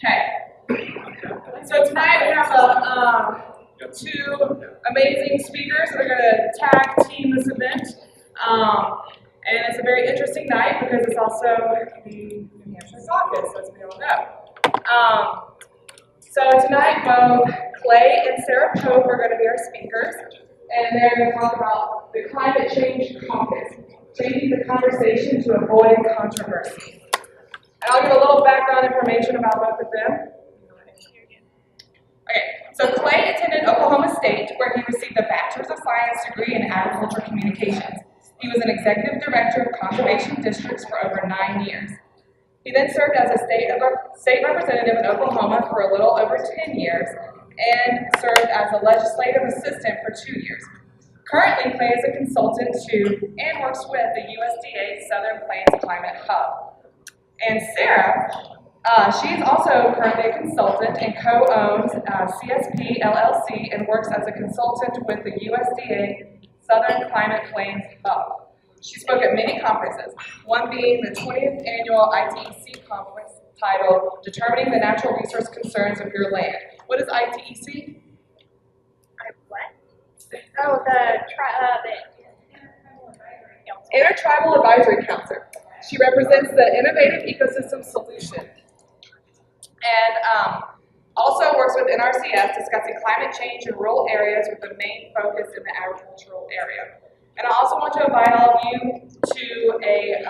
Okay. So tonight we have two amazing speakers that are going to tag team this event. And it's a very interesting night because it's also the New Hampshire Caucus, as we all know. So tonight, both Clay and Sarah Pope are going to be our speakers, and they're going to talk about the Climate Change Caucus, changing the conversation to avoid controversy. And I'll give a little background information about both of them. Okay, so Clay attended Oklahoma State, where he received a Bachelor's of Science degree in Agriculture Communications. He was an executive director of conservation districts for over 9 years. He then served as a state representative in Oklahoma for a little over 10 years and served as a legislative assistant for 2 years. Currently, Clay is a consultant to and works with the USDA Southern Plains Climate Hub. And Sarah, she is also currently a consultant and co-owns CSP LLC and works as a consultant with the USDA Southern Climate Plains Hub. She spoke at many conferences, one being the 20th annual ITEC conference titled Determining the Natural Resource Concerns of Your Land. What is ITEC? What? Oh, the Intertribal Advisory Council. She represents the Innovative Ecosystem Solution and also works with NRCS discussing climate change in rural areas with the main focus in the agricultural area. And I also want to invite all of you to a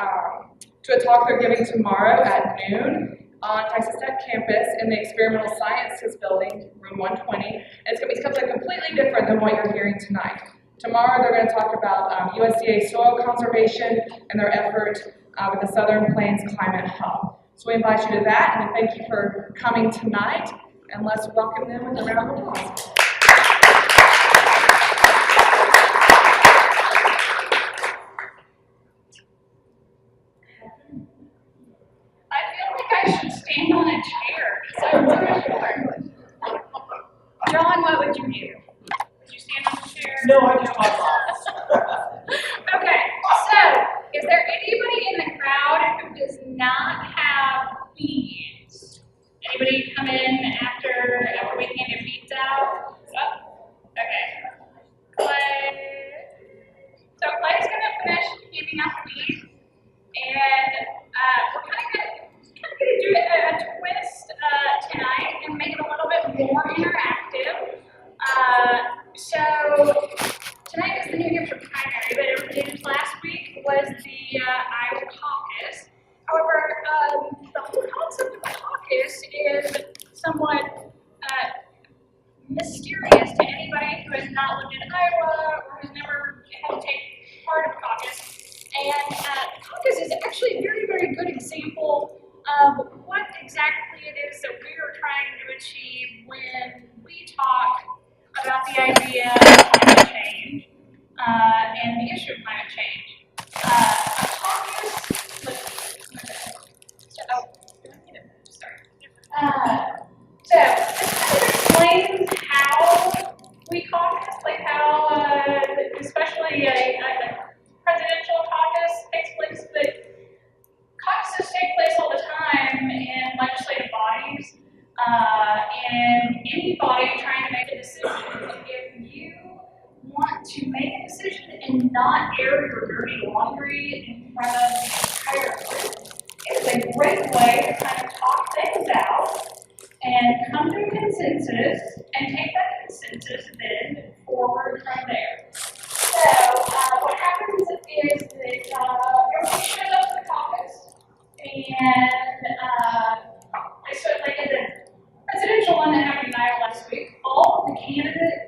talk they're giving tomorrow at noon on Texas Tech campus in the Experimental Sciences Building, room 120. And it's going to be something completely different than what you're hearing tonight. Tomorrow they're going to talk about USDA soil conservation and their effort with the Southern Plains Climate Hub. So we invite you to that, and thank you for coming tonight, and let's welcome them with a round of applause. I should stand on a chair. So John, what would you do? Would you stand on a chair? No, I just talk. Okay, so is there anybody in the crowd who does not have beads? Anybody come in after we hand your beads out? Oh, okay. Clay. So Clay's gonna finish handing out the beads, and we're kind of gonna do a twist tonight and make it a little bit more interactive. So tonight is the New Hampshire primary, but everything last week was the Iowa caucus. However, the whole concept of the caucus is somewhat mysterious to anybody who has not lived in Iowa or has never had to take part of a caucus. And caucus is actually a very, very good example of what exactly it is that we are trying to achieve when we talk about the idea of climate change and the issue of climate change. So this kind of explains how we caucus, like how, especially a presidential caucus takes place, but caucuses take place all the time in legislative bodies, and any body trying to make a decision. If you want to make a decision and not air your dirty laundry in front of the entire group, it's a great way to kind of talk things out and come to a consensus and take that consensus then forward from there. So what happens is that everybody shows up to the caucus, and so like in the presidential one that happened in Iowa last week, all of the candidate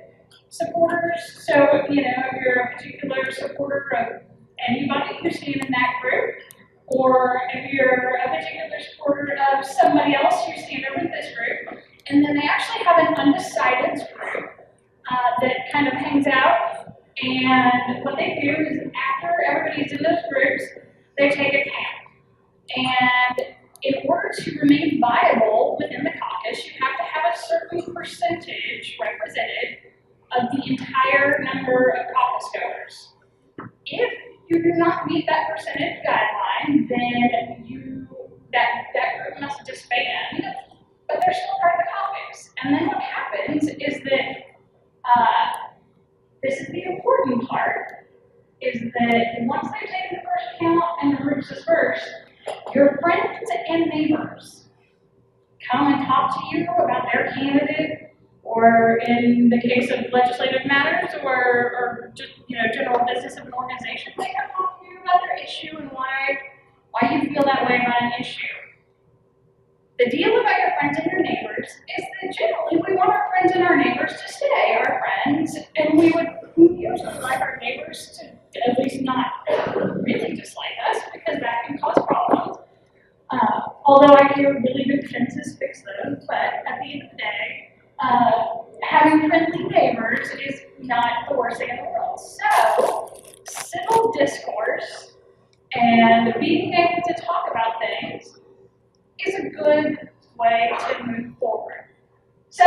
supporters, so if you're a particular supporter of anybody who's in that group, or if you're a particular supporter of somebody else who's with this group, and then they actually have an undecided group that kind of hangs out, and what they do is after everybody's in those groups, they take a count. And in order to remain viable within the caucus, you have to have a certain percentage represented of the entire number of caucus goers. If you do not meet that percentage guideline, then that group must disband. But And then what happens is that, this is the important part, is that once they've taken the first count and the group's dispersed, your friends and neighbors come and talk to you about their candidate, or in the case of legislative matters, or just, general business of an organization, they come talk to you about their issue and why you feel that way about an issue. The deal about your friends and your neighbors is that generally we want our friends and our neighbors to stay our friends, and we would usually like our neighbors to at least not really dislike us, because that can cause problems. Although I hear really good fences fix those, but at the end of the day, having friendly neighbors is not the worst thing in the world. So, civil discourse and being able to talk about things is a good way to move forward. So,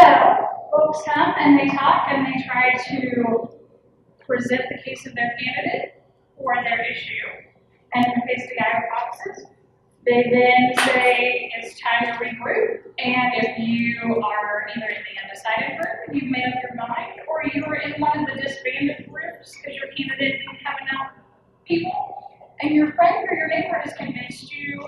folks come and they talk and they try to present the case of their candidate or their issue. And in the case of the Iowa caucuses, they then say it's time to regroup. And if you are either in the undecided group and you've made up your mind, or you are in one of the disbanded groups because your candidate didn't have enough people, and your friend or your neighbor has convinced you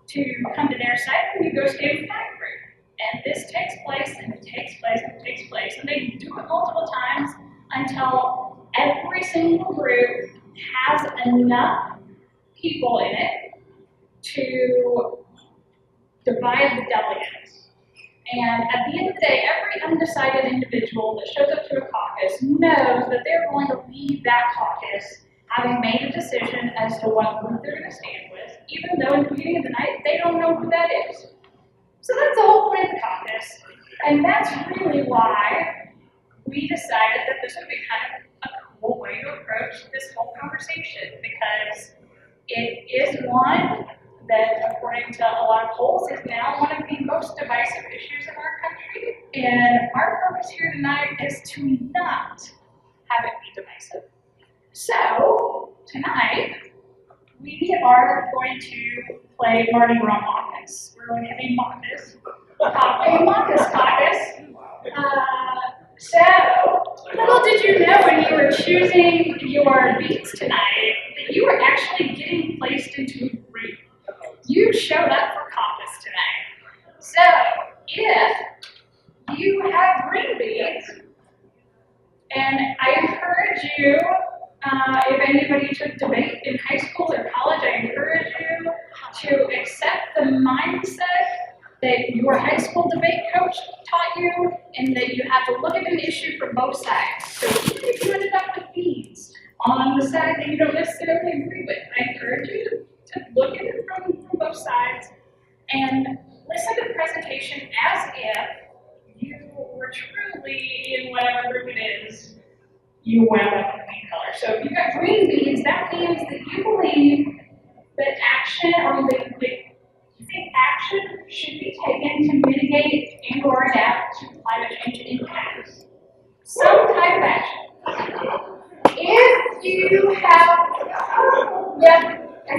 to come to their side, and you go stand with that group. And this takes place, and it takes place, and it takes place. And they do it multiple times until every single group has enough people in it to divide the delegates. And at the end of the day, every undecided individual that shows up to a caucus knows that they're going to leave that caucus having made a decision as to what group they're going to stand with, even though in the beginning of the night, they don't know who that is. So that's the whole point of the caucus. And that's really why we decided that this would be kind of a cool way to approach this whole conversation, because it is one that, according to a lot of polls, is now one of the most divisive issues in our country. And our purpose here tonight is to not have it be divisive. So, tonight, we are going to play Mardi Gras Mock-Us. We're going to have a Mock-Us. A Mock-Us caucus. So, little did you know when you were choosing your beats tonight that you were actually getting placed into a group. You showed up for caucus tonight. So, if you have green beads, and I encourage you, if anybody took debate in high school or college, I encourage you to accept the mindset that your high school debate coach taught you, and that you have to look at an issue from both sides. So even if you ended up with beads on the side that you don't necessarily agree with, I encourage you to look at it from both sides and listen to the presentation as if you were truly in whatever group it is you wound up in green color. So if you've got green beads, that means that you believe that action, or that you think action should be taken to mitigate and or adapt to climate change impacts. Some type of action. If you have,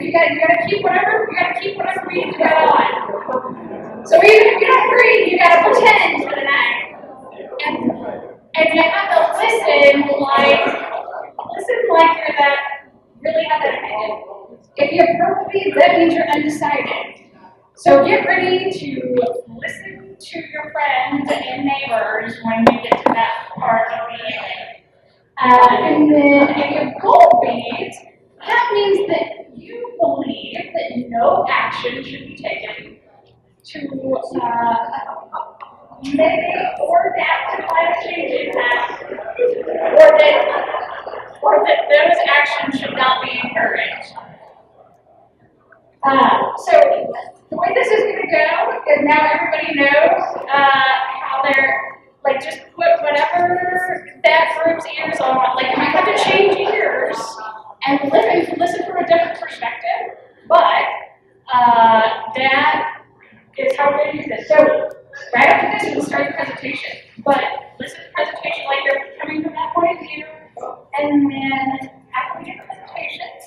you gotta keep whatever beads you got on. So even if you don't agree, you gotta pretend for the night. And you have to listen like you're really have that opinion. If you have purple beads, that means you're undecided. So get ready to listen to your friends and neighbors when we get to that part of the evening. And then if you have gold beads, that means that you believe that no action should be taken to mitigate or adapt to climate change impacts, or that those actions should not be encouraged. So the way this is going to go is now everybody knows how they're, just put whatever that group's ears on. You might have to change ears and listen from a different perspective, but that is how we're going to use this. So right after this, we'll start the presentation. But listen to the presentation like you're coming from that point of view, and then after we do the presentations,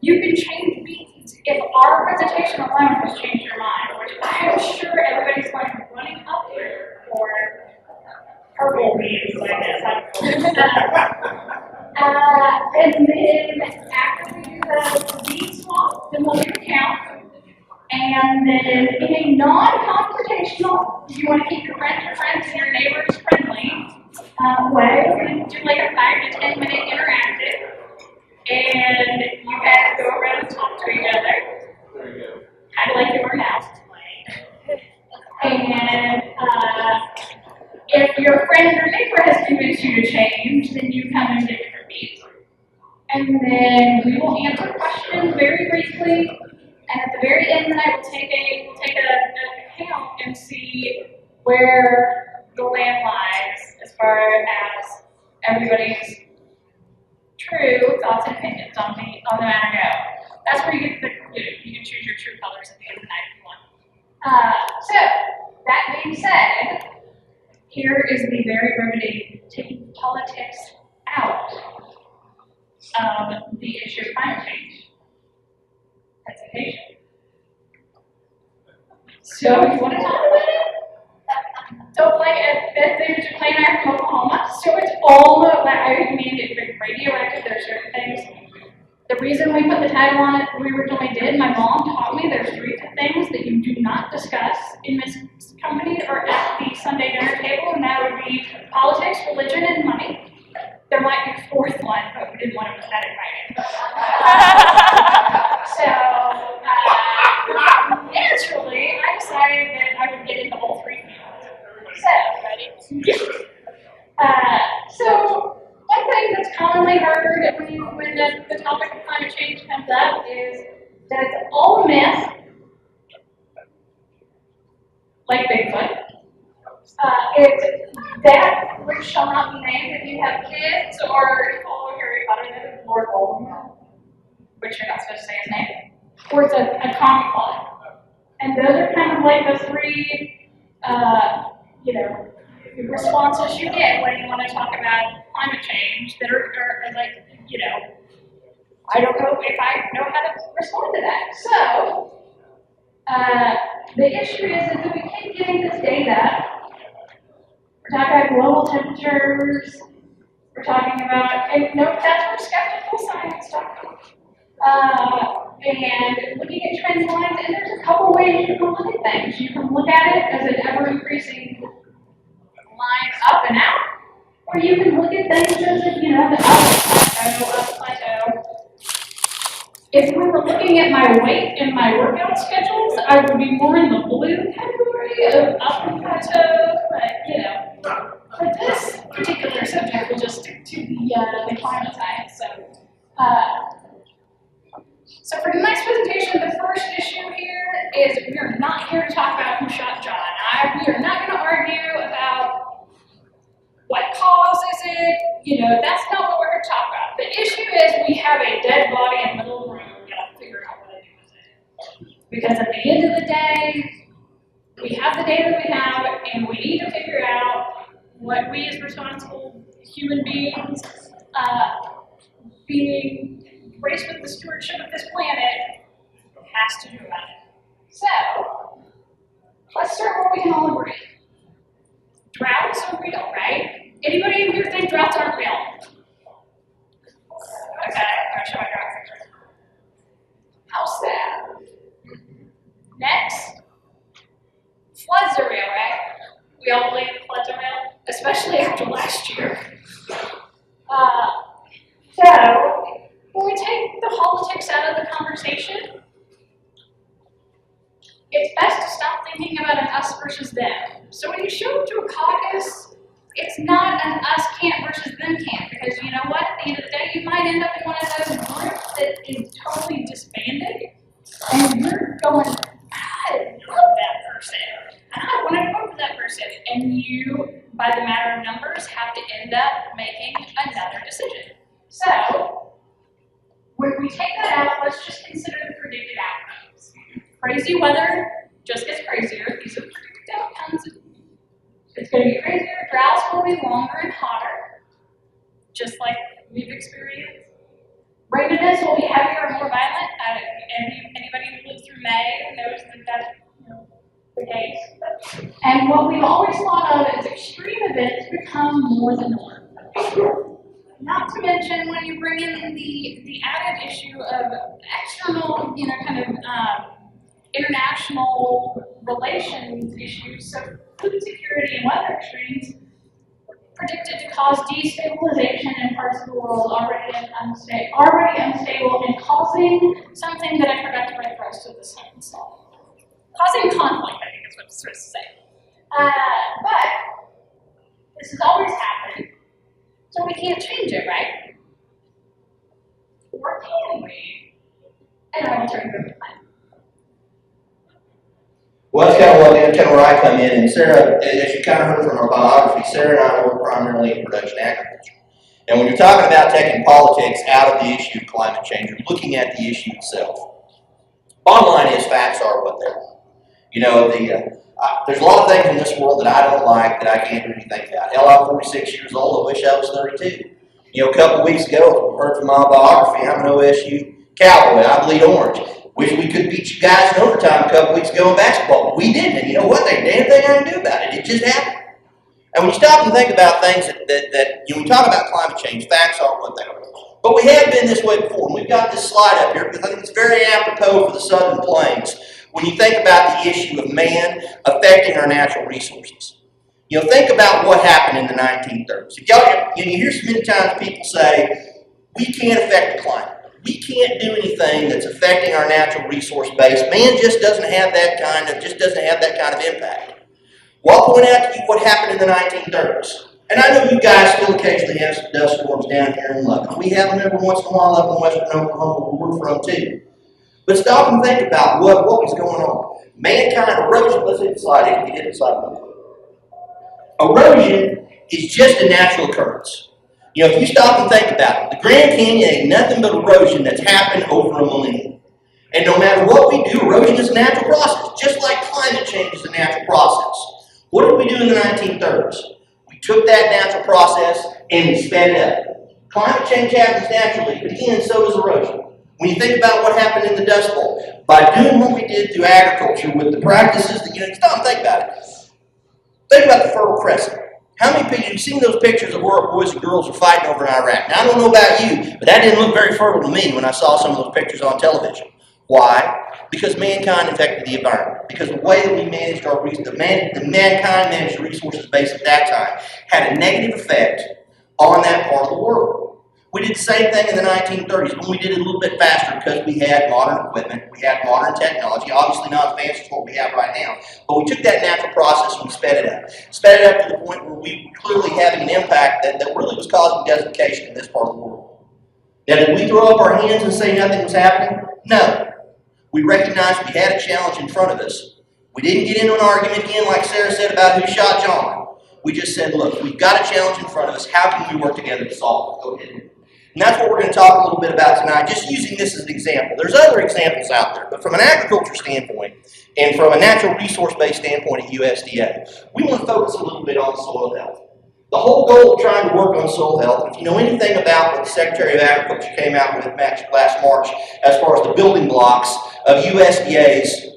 you can change beats. If our presentation alone has changed your mind, which I'm sure everybody's going to be running up here for full meetings like this. And then after we do the seed swap, then we'll do a count. And then in a non-confrontational, if you want to keep your friends and your neighbors friendly way, we're going to do like a 5 to 10 minute interactive. And you guys go around and talk to each other. Kind of like you are now. And if your friend or neighbor has convinced you to change, then you come and get your beat. And then we will answer questions very briefly. And at the very end, then I will take a count and see where the land lies as far as everybody's true thoughts and opinions on the matter go. That's where you get you can choose your true colors at the end of the night if you want. So that being said, here is the very remedy taking politics out of the issue of climate change. Hesitation. So you want to talk about it? So like there's a plane out from Oklahoma. So it's all I mean it's radioactive, there's certain things. The reason we put the title on it we originally did, my mom taught me there's 3 things that you do not discuss in this company or at the Sunday dinner table, and that would be politics, religion, and money. There might be a 4th one, but we didn't want to put that in writing. Naturally, I decided that I would get into all 3 fields. So one thing that's commonly heard when the topic of climate change comes up is that it's all a myth, like Bigfoot. It's that which shall not be named if you have kids or follow Harry Potter, that is Lord Voldemort, which you're not supposed to say his name, or it's a comic plot. And those are kind of like the 3, responses you get when you want to talk about climate change that are like, I don't know if I know how to respond to that. So, the issue is that we keep getting this data. We're talking about global temperatures. We're talking about, and no, that's where skeptical science stuff. And looking at trend lines, and there's a couple ways you can look at things. You can look at it as an ever-increasing line up and out, or you can look at things as the up plateau. If we were looking at my weight and my workout schedules, I would be more in the blue category of up and plateau, but for this particular subject, we'll just stick to the climate science. So for tonight's presentation, the first issue here is we are not here to talk about who shot John. We are not going to argue about what causes it. That's not what we're here to talk about. The issue is we have a dead body in the middle of the room. We got to figure out what to do with it. Because at the end of the day, we have the data we have, and we need to figure out what we as responsible human beings, being graced with the stewardship of this planet, has to do about it. So, let's start where we can all agree. Droughts are real, right? Anybody in here think droughts aren't real? Okay, I'm going to show my drought picture. How sad. Next, floods are real, right? We all believe floods are real, especially after last year. So, when we take the politics out of the conversation, it's best to stop thinking about an us versus them. So when you show up to a caucus, it's not an us camp versus them camp, because you know what? At the end of the day, you might end up in one of those groups that is totally disbanded, and you're going, I love that person, and I want to vote for that person, and you, by the matter of numbers, have to end up making another decision. So, when we take that out, let's just consider the predicted outcomes. Crazy weather just gets crazier. These are predicted outcomes. It's going to be crazier. Droughts will be longer and hotter, just like we've experienced. Rain events will be heavier and more violent. Anybody who lived through May knows that that's the case. And what we've always thought of as extreme events become more the norm. Not to mention when you bring in the added issue of external, kind of international relations issues, so food security and weather extremes predicted to cause destabilization in parts of the world already unstable and causing something that I forgot to write the rest of the sentence on. Causing conflict, I think is what it's supposed to say. But this has always happened, so we can't change it, right? Or can we? And I will turn it over to Glenn. Well, that's kind of where I come in. And Sarah, as you kind of heard from our biography, Sarah and I work primarily in production agriculture. And when you're talking about taking politics out of the issue of climate change, you're looking at the issue itself. Bottom line is facts are what they are. You know, there's a lot of things in this world that I don't like that I can't do anything about. Hell, I'm 46 years old. I wish I was 32. You know, a couple of weeks ago, we heard from my biography, I'm an OSU Cowboy. I bleed orange. Wish we could beat you guys in overtime a couple weeks ago in basketball, but we didn't. And you know what? There's damn thing I can do about it. It just happened. And when you stop and think about things that when we talk about climate change, facts aren't what they are. But we have been this way before. And we've got this slide up here because I think it's very apropos for the Southern Plains when you think about the issue of man affecting our natural resources. You know, think about what happened in the 1930s. You hear so many times people say, we can't affect the climate. We can't do anything that's affecting our natural resource base. Man just doesn't have that kind of impact. Well, I'll point out to you what happened in the 1930s. And I know you guys still occasionally have some dust storms down here in Lubbock. We have them every once in a while up in western Oklahoma where we're from too. But stop and think about what was going on. Mankind erosion, let's hit the slide if you hit the slide. Erosion is just a natural occurrence. You know, if you stop and think about it, the Grand Canyon ain't nothing but erosion that's happened over a millennium. And no matter what we do, erosion is a natural process, just like climate change is a natural process. What did we do in the 1930s? We took that natural process and we sped it up. Climate change happens naturally, but again, so does erosion. When you think about what happened in the Dust Bowl, by doing what we did through agriculture with the practices that, stop and think about it. Think about the Fertile Crescent. How many people, you've seen those pictures of where our boys and girls are fighting over in Iraq? Now, I don't know about you, but that didn't look very fertile to me when I saw some of those pictures on television. Why? Because mankind affected the environment. Because the way that we managed our resources, mankind managed the resources base at that time had a negative effect on that part of the world. We did the same thing in the 1930s, but we did it a little bit faster because we had modern equipment, we had modern technology, obviously not as fast as what we have right now, but we took that natural process and we sped it up. Sped it up to the point where we were clearly having an impact that really was causing desertification in this part of the world. Now, did we throw up our hands and say nothing was happening? No. We recognized we had a challenge in front of us. We didn't get into an argument again like Sarah said about who shot John. We just said, look, we've got a challenge in front of us. How can we work together to solve it? Go ahead. And that's what we're going to talk a little bit about tonight, just using this as an example. There's other examples out there, but from an agriculture standpoint and from a natural resource-based standpoint at USDA, we want to focus a little bit on soil health. The whole goal of trying to work on soil health, and if you know anything about what the Secretary of Agriculture came out with last March as far as the building blocks of USDA's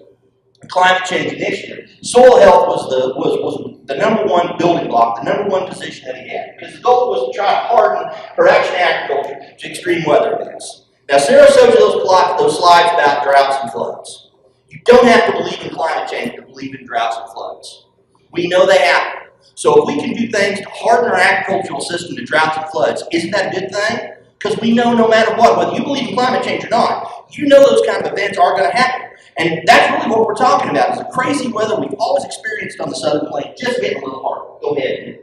climate change initiative, soil health was the number one building block, the number one position that he had. Because the goal was to try to harden production agriculture to extreme weather events. Now, Sarah showed you those slides about droughts and floods. You don't have to believe in climate change to believe in droughts and floods. We know they happen. So if we can do things to harden our agricultural system to droughts and floods, isn't that a good thing? Because we know no matter what, whether you believe in climate change or not, you know those kind of events are going to happen. And that's really what we're talking about, is the crazy weather we've always experienced on the Southern Plains just getting a little harder. Go ahead.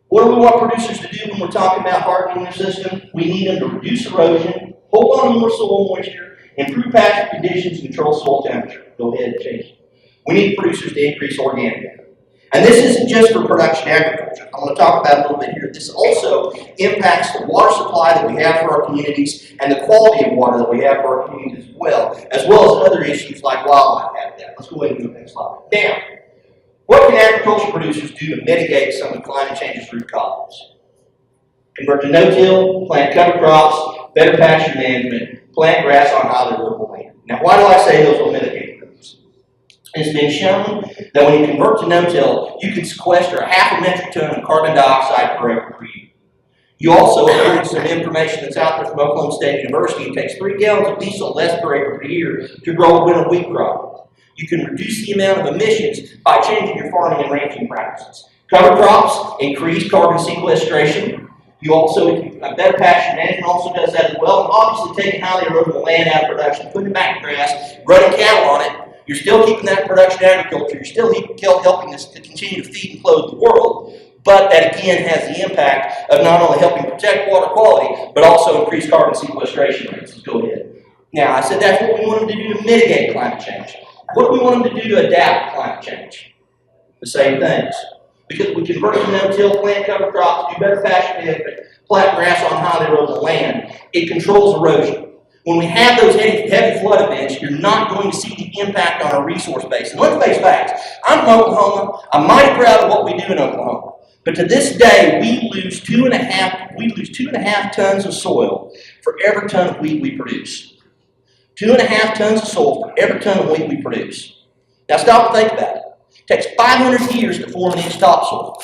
What do we want producers to do when we're talking about hardening their system? We need them to reduce erosion, hold on to more soil moisture, improve pasture conditions, and control soil temperature. Go ahead and change it. We need producers to increase organic matter. And this isn't just for production agriculture. I'm going to talk about it a little bit here. This also impacts the water supply that we have for our communities and the quality of water that we have for our communities as well as other issues like wildlife habitat. Let's go ahead and do the next slide. Now, what can agriculture producers do to mitigate some of climate change's root causes? Convert to no-till, plant cover crops, better pasture management, plant grass on highly livable land. Now, why do I say those will mitigate those? It's been shown that when you convert to no-till, you can sequester 0.5 metric ton of carbon dioxide per acre per year. You also, according to some information that's out there from Oklahoma State University, it takes 3 gallons of diesel less per acre per year to grow a winter wheat crop. You can reduce the amount of emissions by changing your farming and ranching practices. Cover crops increase carbon sequestration. You also, better pasture management also does that as well. And obviously, taking highly erodible land out of production, putting it back in grass, running cattle on it, you're still keeping that production agriculture. You're still helping us to continue to feed and clothe the world. But that again has the impact of not only helping protect water quality, but also increase carbon sequestration rates. Let's go ahead. Now, I said that's what we want them to do to mitigate climate change. What do we want them to do to adapt to climate change? The same things. Because we convert to no-till, plant cover crops, do better pasture management, plant grass on highly erodible land, it controls erosion. When we have those heavy flood events, you're not going to see the impact on our resource base. And let's face facts. I'm from Oklahoma. I'm mighty proud of what we do in Oklahoma. But to this day, we lose 2.5 tons of soil for every ton of wheat we produce. 2.5 tons of soil for every ton of wheat we produce. Now stop and think about it. It takes 500 years to form an inch topsoil.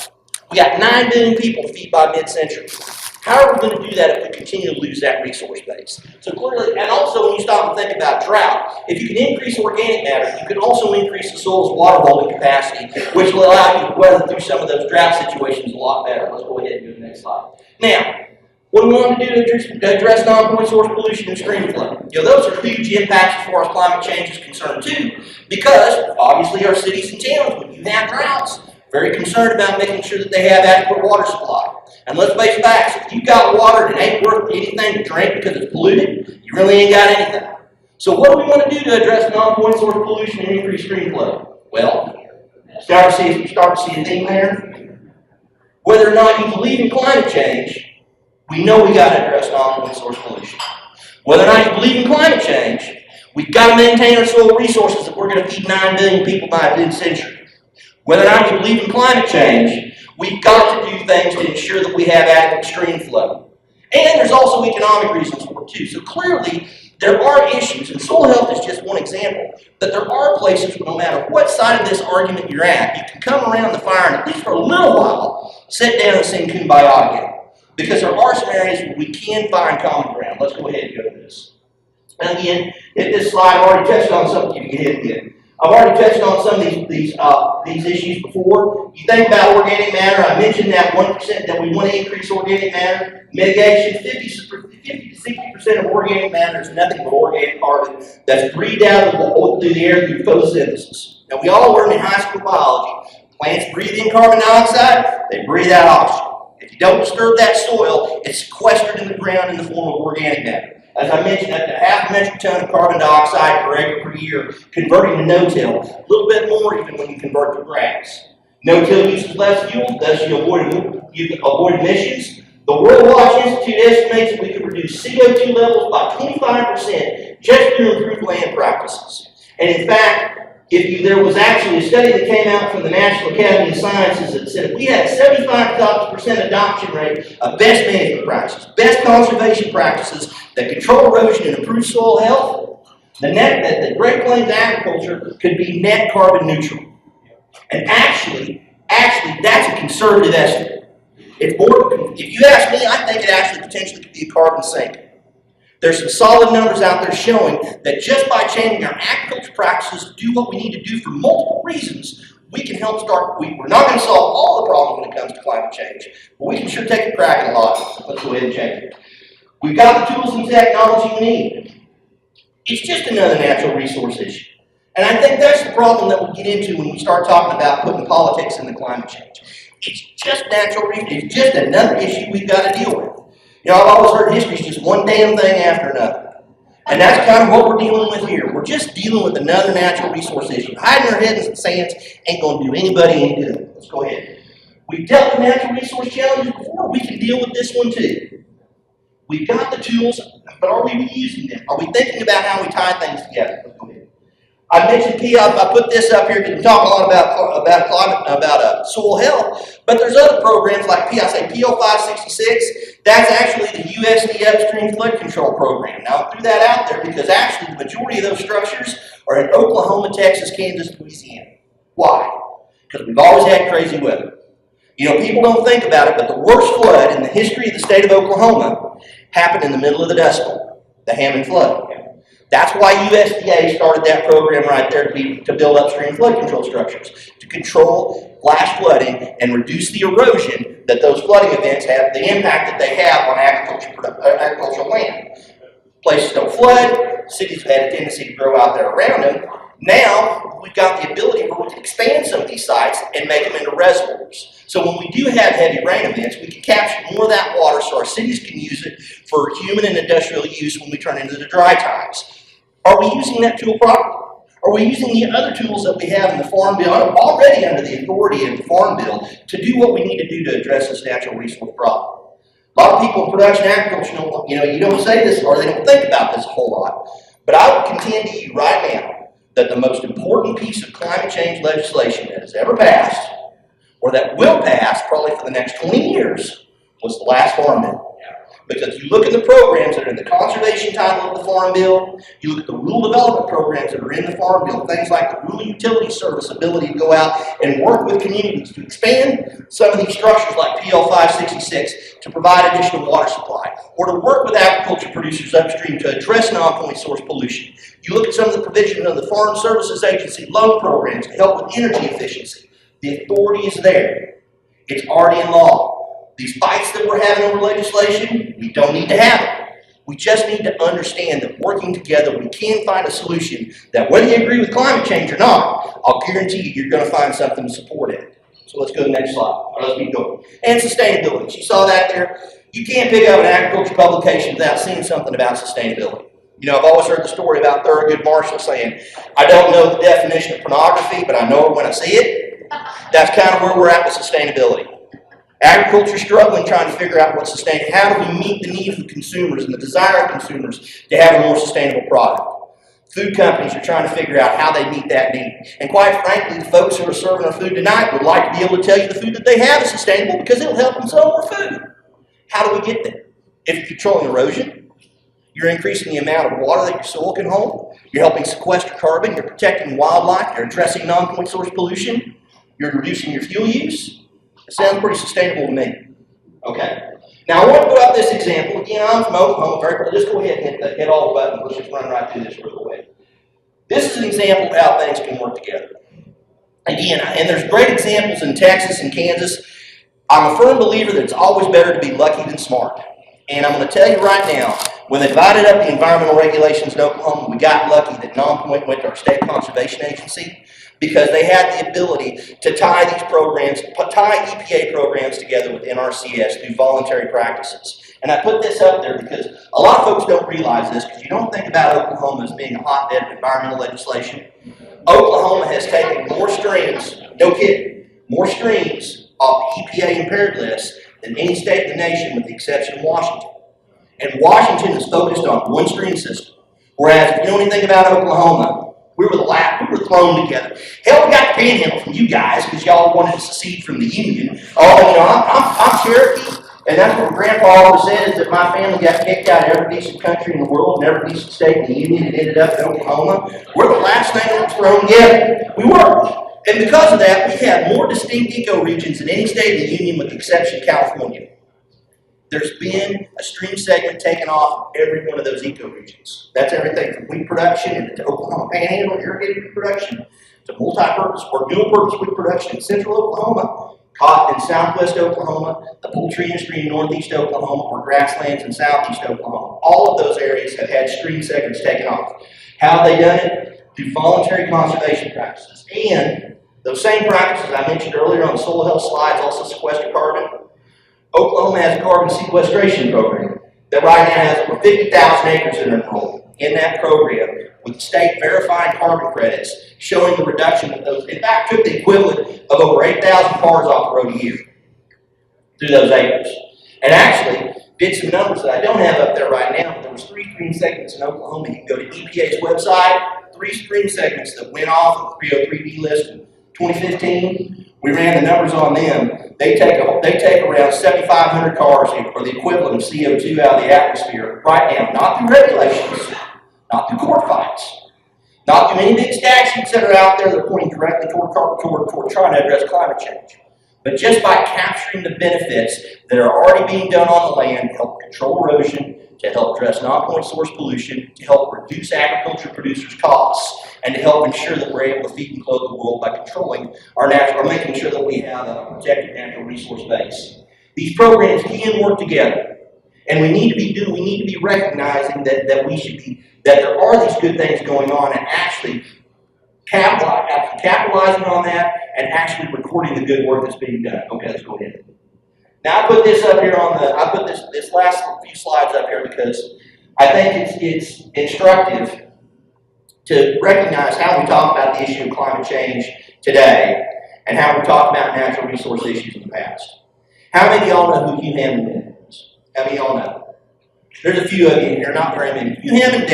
We got 9 billion people to feed by mid-century. How are we going to do that if we continue to lose that resource base? So clearly, and also when you stop and think about drought, if you can increase organic matter, you can also increase the soil's water holding capacity, which will allow you to weather through some of those drought situations a lot better. Let's go ahead and do the next slide. Now, what do we want to do to address non-point source pollution and stream flow? Those are huge impacts as far as climate change is concerned too, because obviously our cities and towns, when you have droughts, very concerned about making sure that they have adequate water supply. And let's face facts, if you've got water that ain't worth anything to drink because it's polluted, you really ain't got anything. So what do we want to do to address non-point source pollution and increase stream flow? Well, start to see a theme there. Whether or not you believe in climate change, we know we got to address non-point source pollution. Whether or not you believe in climate change, we've got to maintain our soil resources if we're going to feed 9 billion people by mid-century. Whether or not you believe in climate change, we've got to do things to ensure that we have adequate stream flow. And there's also economic reasons for it too. So clearly, there are issues, and soil health is just one example, that there are places where no matter what side of this argument you're at, you can come around the fire and at least for a little while, sit down and sing Kumbaya again. Because there are some areas where we can find common ground. Let's go ahead and go to this. And again, if this slide, I've already touched on something, you can hit it again. I've already touched on some of these issues before. You think about organic matter, I mentioned that 1% that we want to increase organic matter. Mitigation, 50 to 60% of organic matter is nothing but organic carbon that's breathed out through the air through photosynthesis. Now we all learned in high school biology, plants breathe in carbon dioxide, they breathe out oxygen. If you don't disturb that soil, it's sequestered in the ground in the form of organic matter. As I mentioned, up to 0.5 metric ton of carbon dioxide per acre per year, converting to no-till. A little bit more even when you convert to grass. No-till uses less fuel, thus you avoid emissions. The World Watch Institute estimates that we could reduce CO2 levels by 25% just through improved land practices. And in fact, there was actually a study that came out from the National Academy of Sciences that said if we had a 75% adoption rate of best management practices, best conservation practices that control erosion and improve soil health, the Great Plains agriculture could be net carbon neutral. And actually, that's a conservative estimate. If you ask me, I think it actually potentially could be a carbon sink. There's some solid numbers out there showing that just by changing our agriculture practices to do what we need to do for multiple reasons, we can help start. We're not going to solve all the problems when it comes to climate change, but we can sure take a crack at a lot. Let's go ahead and change it. We've got the tools and technology we need. It's just another natural resource issue. And I think that's the problem that we get into when we start talking about putting politics into climate change. It's just natural resource. It's just another issue we've got to deal with. I've always heard history is just one damn thing after another. And that's kind of what we're dealing with here. We're just dealing with another natural resource issue. Hiding our heads in the sands ain't going to do anybody any good. Let's go ahead. We've dealt with natural resource challenges before. We can deal with this one too. We've got the tools, but are we using them? Are we thinking about how we tie things together? Let's go ahead. I mentioned I put this up here because we talk a lot about climate, about soil health, but there's other programs like PO 566. That's actually the USD upstream flood control program. Now I threw that out there because actually the majority of those structures are in Oklahoma, Texas, Kansas, Louisiana. Why? Because we've always had crazy weather. You know, people don't think about it, but the worst flood in the history of the state of Oklahoma happened in the middle of the Dust Bowl, the Hammond flood. That's why USDA started that program right there to build upstream flood control structures, to control flash flooding and reduce the erosion that those flooding events have, the impact that they have on agricultural land. Places don't flood, cities have had a tendency to grow out there around them. Now, we've got the ability where we can expand some of these sites and make them into reservoirs. So when we do have heavy rain events, we can capture more of that water so our cities can use it for human and industrial use when we turn into the dry times. Are we using that tool properly? Are we using the other tools that we have in the Farm Bill, already under the authority of the Farm Bill, to do what we need to do to address this natural resource problem? A lot of people in production agriculture, you don't say this or they don't think about this a whole lot. But I would contend to you right now that the most important piece of climate change legislation that has ever passed, or that will pass probably for the next 20 years, was the last Farm Bill. Because you look at the programs that are in the conservation title of the Farm Bill, you look at the rural development programs that are in the Farm Bill, things like the rural utility service ability to go out and work with communities to expand some of these structures like PL 566 to provide additional water supply, or to work with agriculture producers upstream to address non-point source pollution. You look at some of the provisions of the Farm Services Agency loan programs to help with energy efficiency. The authority is there. It's already in law. These fights that we're having over legislation, we don't need to have it. We just need to understand that working together, we can find a solution that whether you agree with climate change or not, I'll guarantee you, you're going to find something to support it. So let's go to the next slide. Or let's keep going. And sustainability. You saw that there. You can't pick up an agriculture publication without seeing something about sustainability. You know, I've always heard the story about Thurgood Marshall saying, I don't know the definition of pornography, but I know it when I see it. That's kind of where we're at with sustainability. Agriculture is struggling trying to figure out what's sustainable. How do we meet the needs of consumers and the desire of consumers to have a more sustainable product? Food companies are trying to figure out how they meet that need. And quite frankly, the folks who are serving our food tonight would like to be able to tell you the food that they have is sustainable because it'll help them sell more food. How do we get there? If you're controlling erosion, you're increasing the amount of water that your soil can hold, you're helping sequester carbon, you're protecting wildlife, you're addressing non-point source pollution, you're reducing your fuel use. It sounds pretty sustainable to me. Okay. Now I want to put up this example. Again, I'm from Oklahoma. Just go ahead and hit all the buttons. Let's just run right through this real quick. This is an example of how things can work together. Again, and there's great examples in Texas and Kansas. I'm a firm believer that it's always better to be lucky than smart. And I'm going to tell you right now, when they divided up the environmental regulations in Oklahoma, we got lucky that non-point went to our state conservation agency, because they had the ability to tie these programs, tie EPA programs together with NRCS through voluntary practices. And I put this up there because a lot of folks don't realize this, because you don't think about Oklahoma as being a hotbed of environmental legislation. Oklahoma has taken more streams, no kidding, more streams off the EPA impaired list than any state in the nation with the exception of Washington. And Washington is focused on one stream system. Whereas if you know anything about Oklahoma, we were thrown together. Hell, we got the panhandle from you guys because y'all wanted to secede from the Union. Oh, you know, I'm Cherokee, and that's what Grandpa always said, is that my family got kicked out of every decent country in the world and every decent state in the Union and ended up in Oklahoma. We're the last thing that was thrown together. We were. And because of that, we have more distinct ecoregions than any state in the Union with the exception of California. There's been a stream segment taken off every one of those ecoregions. That's everything from wheat production into Oklahoma panhandle irrigated wheat production to multi-purpose or dual-purpose wheat production in central Oklahoma, cotton in southwest Oklahoma, the poultry industry in northeast Oklahoma, or grasslands in southeast Oklahoma. All of those areas have had stream segments taken off. How have they done it? Through voluntary conservation practices. And those same practices I mentioned earlier on the soil health slides also sequester carbon. Oklahoma has a carbon sequestration program that right now has over 50,000 acres that are enrolled in that program, with the state verifying carbon credits showing the reduction of those. In fact, took the equivalent of over 8,000 cars off the road a year through those acres. And actually, did some numbers that I don't have up there right now, but there was 3 stream segments in Oklahoma. You can go to EPA's website, 3 stream segments that went off of the 303B list in 2015. We ran the numbers on them. They take around 7,500 cars, or the equivalent of CO2 out of the atmosphere, right now, not through regulations, not through court fights, not through any big statutes that are out there that are pointing directly toward trying to address climate change, but just by capturing the benefits that are already being done on the land to help control erosion, to help address non-point source pollution, to help reduce agriculture producers' costs, and to help ensure that we're able to feed and clothe the world by controlling our natural, or making sure that we have a protected natural resource base. These programs can work together, and we need to be recognizing that there are these good things going on, and actually capitalizing on that, and actually recording the good work that's being done. Okay, let's go ahead. Now I put this up here I put this last few slides up here because I think it's instructive to recognize how we talk about the issue of climate change today and how we talk about natural resource issues in the past. How many of y'all know who Hugh Hammond is? How many of y'all know? There's a few of you here, not very many. Hugh Hammond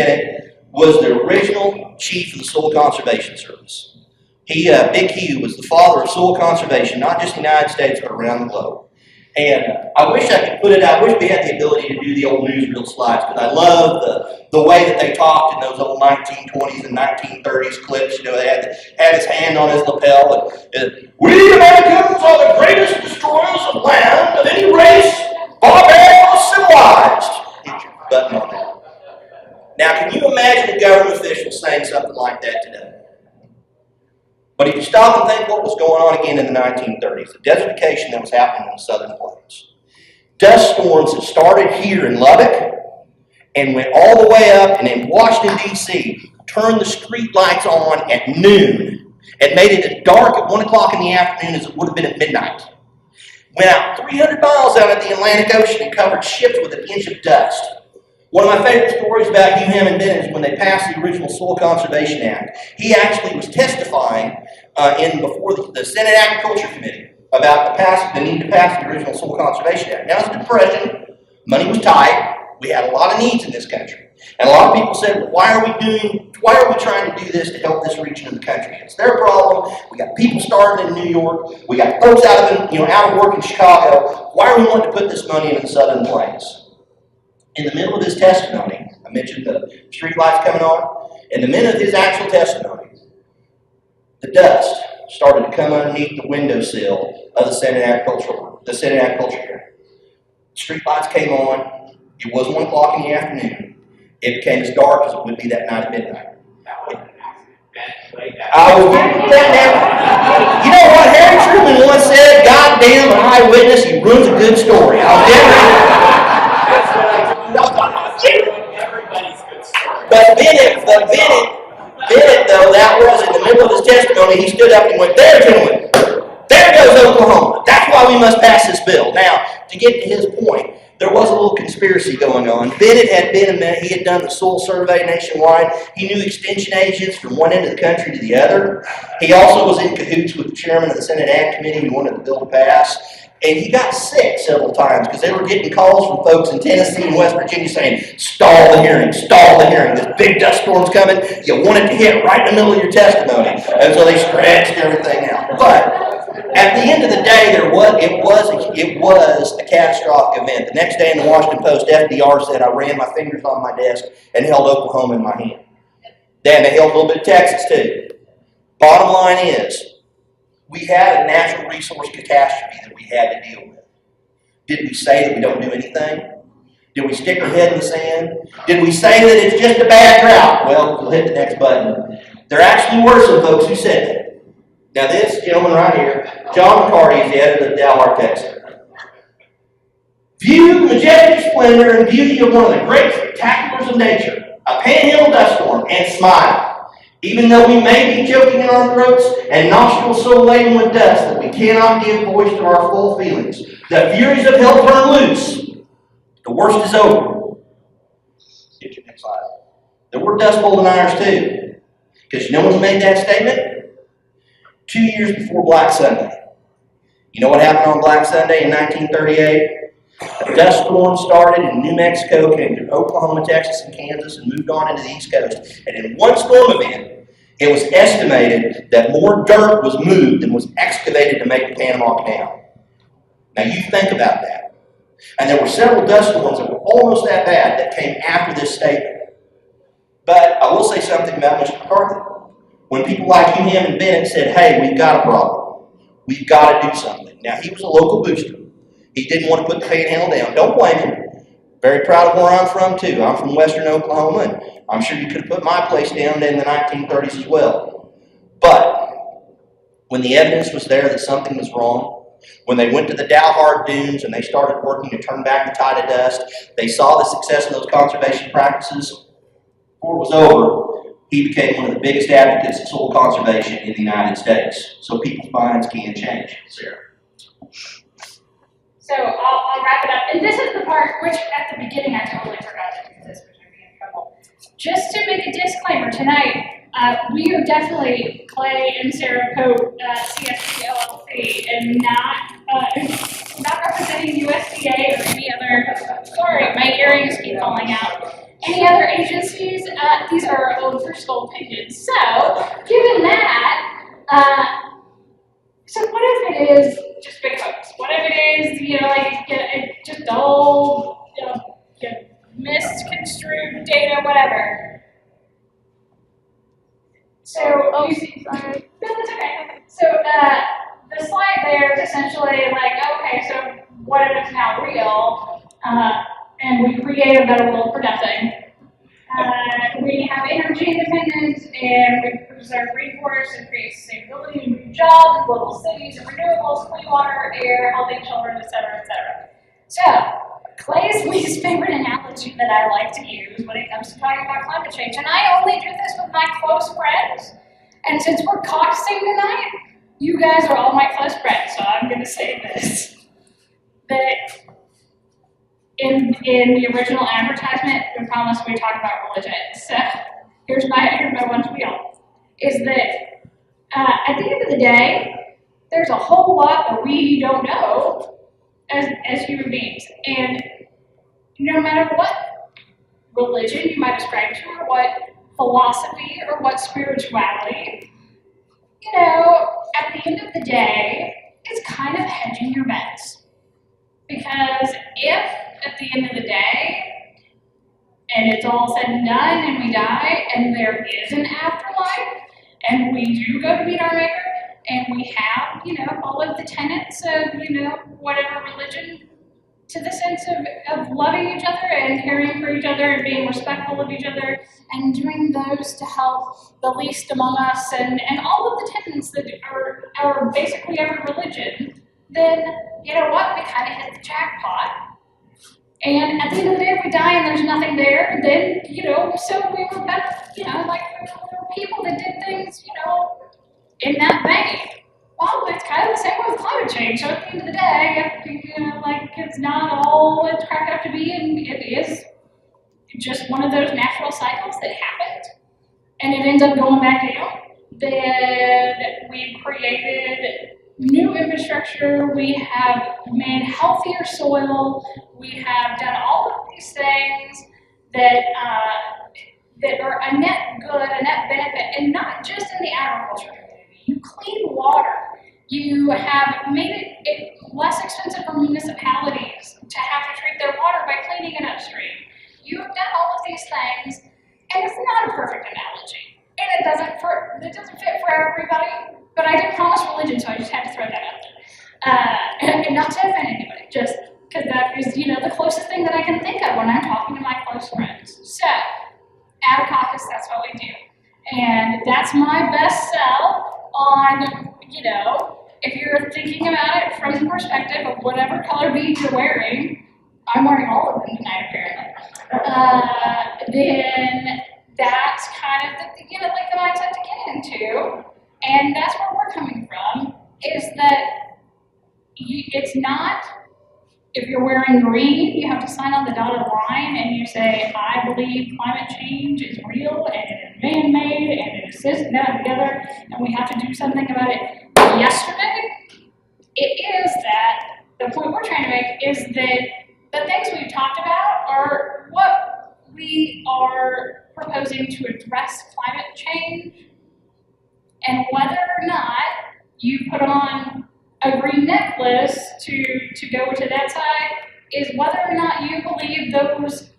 was the original chief of the Soil Conservation Service. Big Hugh was the father of soil conservation, not just in the United States, but around the globe. And I wish I could put it out. I wish we had the ability to do the old newsreel slides, because I love the way that they talked in those old 1920s and 1930s clips. You know, they had his hand on his lapel. And, we Americans are the greatest destroyers of land of any race, barbarian or civilized. Hit your button on that. Now, can you imagine a government official saying something like that today? But if you stop and think what was going on again in the 1930s, the desertification that was happening in the southern plains. Dust storms that started here in Lubbock and went all the way up, and in Washington, D.C., turned the street lights on at noon and made it as dark at 1 o'clock in the afternoon as it would have been at midnight. Went out 300 miles out at the Atlantic Ocean and covered ships with an inch of dust. One of my favorite stories about Hugh Hammond is when they passed the original Soil Conservation Act. He actually was testifying before the Senate Agriculture Committee about the need to pass the original Soil Conservation Act. Now, it's the Depression. Money was tight. We had a lot of needs in this country. And a lot of people said, well, why are we trying to do this to help this region of the country? It's their problem. We got people starving in New York. We got folks out of work in Chicago. Why are we wanting to put this money in the southern plains? In the middle of his testimony, I mentioned the street lights coming on. In the middle of his actual testimony, the dust started to come underneath the windowsill of the Senate Agriculture hearing. Street lights came on. It was 1 o'clock in the afternoon. It became as dark as it would be that night at midnight. I will give you that now. You know what? Harry Truman once said, "God damn an eyewitness, he ruins a good story." But Bennett, though, that was in the middle of his testimony, he stood up and went, "There, gentlemen, there goes Oklahoma. That's why we must pass this bill." Now, to get to his point, there was a little conspiracy going on. Bennett he had done the soil survey nationwide. He knew extension agents from one end of the country to the other. He also was in cahoots with the chairman of the Senate Ag Committee who wanted the bill to pass. And he got sick several times because they were getting calls from folks in Tennessee and West Virginia saying, stall the hearing, this big dust storm's coming, you want it to hit right in the middle of your testimony. And so they stretched everything out. But at the end of the day, it was a catastrophic event. The next day in the Washington Post, FDR said, "I ran my fingers on my desk and held Oklahoma in my hand." Then they held a little bit of Texas too. Bottom line is, we had a natural resource catastrophe that we had to deal with. Did we say that we don't do anything? Did we stick our head in the sand? Did we say that it's just a bad drought? Well, we'll hit the next button. There actually were some folks who said that. Now this gentleman right here, John McCarty, is the editor of the Dalhart Tech Center. View the majestic splendor and beauty of one of the great spectaculars of nature, a panhandle dust storm, and smile. Even though we may be choking in our throats and nostrils so laden with dust that we cannot give voice to our full feelings, the furies of hell turn loose. The worst is over. Get your next slide. There were dust bowl deniers too. Because you know when he made that statement? 2 years before Black Sunday. You know what happened on Black Sunday in 1938? A dust storm started in New Mexico, came through Oklahoma, Texas, and Kansas, and moved on into the East Coast. And in one storm event, it was estimated that more dirt was moved than was excavated to make the Panama Canal. Now you think about that. And there were several dust storms that were almost that bad that came after this statement. But I will say something about Mr. McCarthy. When people like Hugh and Bennett said, hey, we've got a problem. We've got to do something. Now, he was a local booster. He didn't want to put the panhandle down. Don't blame him. Very proud of where I'm from, too. I'm from western Oklahoma, and I'm sure you could have put my place down in the 1930s as well. But when the evidence was there that something was wrong, when they went to the Dalhart Dunes and they started working to turn back the tide of dust, they saw the success of those conservation practices. Before it was over, he became one of the biggest advocates of soil conservation in the United States. So people's minds can change. Sarah. So I'll wrap it up. And this is the part which at the beginning I totally forgot to do this, which I'd be in trouble. Just to make a disclaimer, tonight we are definitely Clay and Sarah Pope, CSP LLC, and not representing USDA or any other, sorry, my earrings keep falling out, any other agencies. These are our own personal opinions. So, given that, so what if it is just big hoax? What if it is, like just dull, misconstrued data, whatever? So, Oh, sorry. no, that's okay. So, the slide there is essentially like, okay, so what if it's now real, and we create a better world for nothing? We have energy independence, and we preserve rainforests and create sustainability and new jobs, global cities, and renewables, clean water, air, healthy children, etc., etc. So, Clay's least favorite analogy that I like to use when it comes to talking about climate change, and I only do this with my close friends, and since we're caucusing tonight, you guys are all my close friends, so I'm going to say this, that in the original advertisement, we promised we'd talk about religion. So here's my one spiel, is that at the end of the day, there's a whole lot that we don't know as human beings. And no matter what religion you might ascribe to, or what philosophy, or what spirituality, at the end of the day, it's kind of hedging your bets. Because if, at the end of the day, and it's all said and done, and we die, and there is an afterlife, and we do go to meet our Maker, and we have, all of the tenets of, whatever religion, to the sense of loving each other and caring for each other and being respectful of each other and doing those to help the least among us and all of the tenets that are basically every religion, then you know what? We kind of hit the jackpot. And at the end of the day, if we die and there's nothing there, then, so we were better, like there were people that did things, in that vein. Well, it's kind of the same way with climate change. So at the end of the day, it's not all it's cracked up to be, and it is just one of those natural cycles that happened, and it ends up going back down. Then we've created new infrastructure, we have made healthier soil, we have done all of these things that are a net good, a net benefit, and not just in the agriculture community. You clean water. You have made it less expensive for municipalities to have to treat their water by cleaning it upstream. You have done all of these things, and it's not a perfect analogy. And it doesn't fit for everybody, but I did promise religion, so I just had to throw that out there. And not to offend anybody, just because that is, the closest thing that I can think of when I'm talking to my close friends. So, at a caucus, that's what we do. And that's my best sell on, if you're thinking about it from the perspective of whatever color beads you're wearing, I'm wearing all of them tonight apparently, then that's kind of the mindset to get into. And that's where we're coming from, is that it's not, if you're wearing green, you have to sign on the dotted line and you say, I believe climate change is real and it is man-made and it is this and that together and we have to do something about it yesterday. It is that, the point we're trying to make is that the things we've talked about are what we are proposing to address climate change, and whether or not you put on a green necklace to go to that side is whether or not you believe those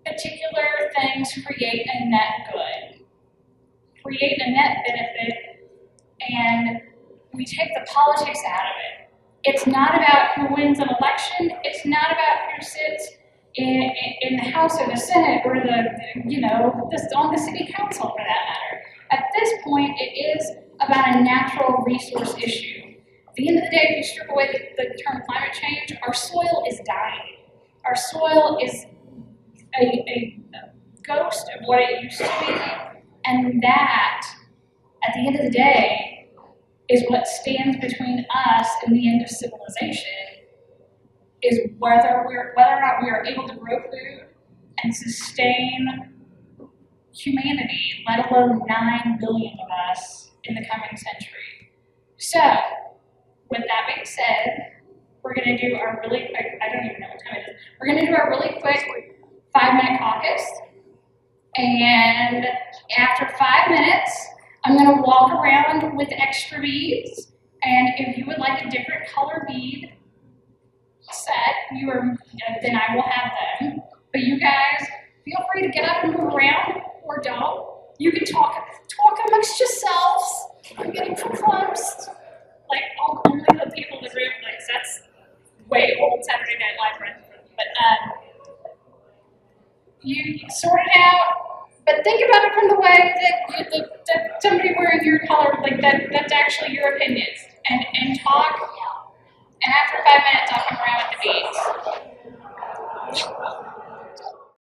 particular things create a net good, create a net benefit, and we take the politics out of it. It's not about who wins an election. It's not about who sits in the House or the Senate or on the city council for that matter. At this point, it is about a natural resource issue. At the end of the day, if you strip away the term climate change, our soil is dying. Our soil is a ghost of what it used to be, and that, at the end of the day, is what stands between us and the end of civilization, is whether or not we are able to grow food and sustain humanity, let alone 9 billion of us in the coming century. So, with that being said, we're gonna do our really quick, I don't even know what time it is, we're gonna do our really quick 5-minute caucus, and after 5 minutes, I'm gonna walk around with extra beads, and if you would like a different color bead set, then I will have them. But you guys, feel free to get up and move around, or don't. You can talk amongst yourselves. I'm getting too close. Like, only the people in the group, like, that's way old Saturday Night Live reference. But you sort it out, but think about it from the way that somebody wearing your color, like that's actually your opinions, and talk. And after 5 minutes, I'll come around with the beads.